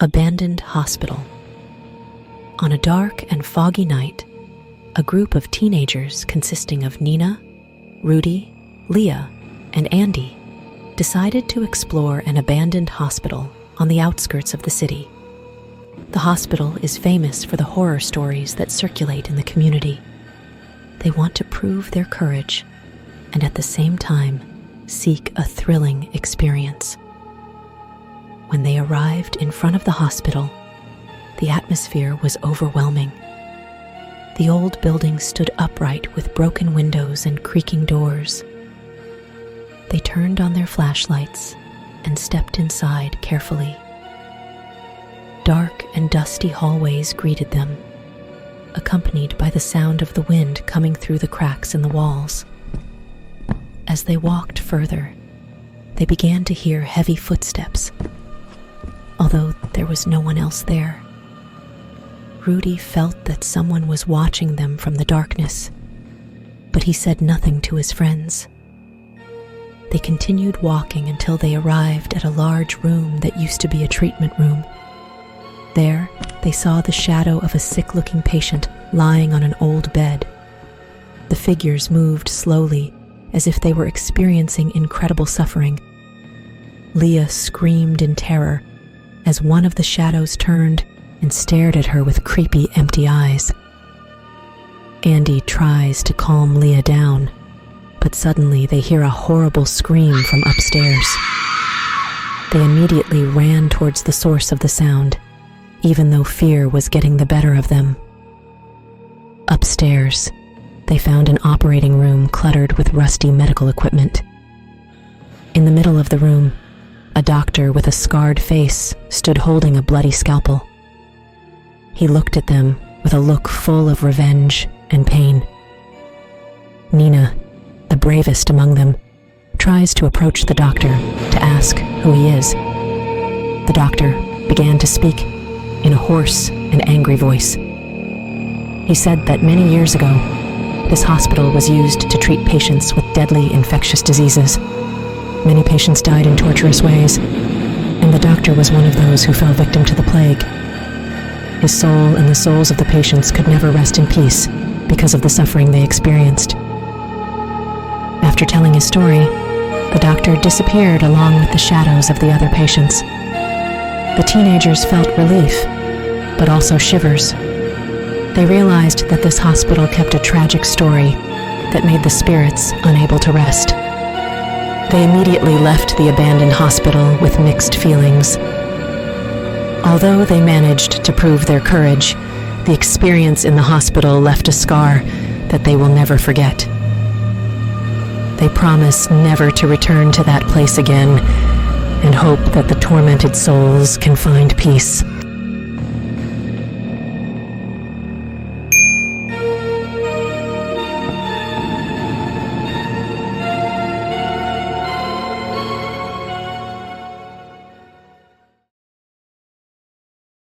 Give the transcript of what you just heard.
Abandoned hospital. On a dark and foggy night, a group of teenagers consisting of Nina, Rudi, Leah, and Andi decided to explore an abandoned hospital on the outskirts of the city. The hospital is famous for the horror stories that circulate in the community. They want to prove their courage and at the same time seek a thrilling experience. When they arrived in front of the hospital, the atmosphere was overwhelming. The old building stood upright with broken windows and creaking doors. They turned on their flashlights and stepped inside carefully. Dark and dusty hallways greeted them, accompanied by the sound of the wind coming through the cracks in the walls. As they walked further, they began to hear heavy footsteps, although there was no one else there. Rudi felt that someone was watching them from the darkness, but he said nothing to his friends. They continued walking until they arrived at a large room that used to be a treatment room. There, they saw the shadow of a sick-looking patient lying on an old bed. The figures moved slowly, as if they were experiencing incredible suffering. Leah screamed in terror as one of the shadows turned and stared at her with creepy, empty eyes. Andi tries to calm Leah down, but suddenly they hear a horrible scream from upstairs. They immediately ran towards the source of the sound, even though fear was getting the better of them. Upstairs, they found an operating room cluttered with rusty medical equipment. In the middle of the room, a doctor with a scarred face stood holding a bloody scalpel. He looked at them with a look full of revenge and pain. Nina, the bravest among them, tries to approach the doctor to ask who he is. The doctor began to speak in a hoarse and angry voice. He said that many years ago, this hospital was used to treat patients with deadly infectious diseases. Many patients died in torturous ways, and the doctor was one of those who fell victim to the plague. His soul and the souls of the patients could never rest in peace because of the suffering they experienced. After telling his story, the doctor disappeared along with the shadows of the other patients. The teenagers felt relief, but also shivers. They realized that this hospital kept a tragic story that made the spirits unable to rest. They immediately left the abandoned hospital with mixed feelings. Although they managed to prove their courage, the experience in the hospital left a scar that they will never forget. They promise never to return to that place again and hope that the tormented souls can find peace.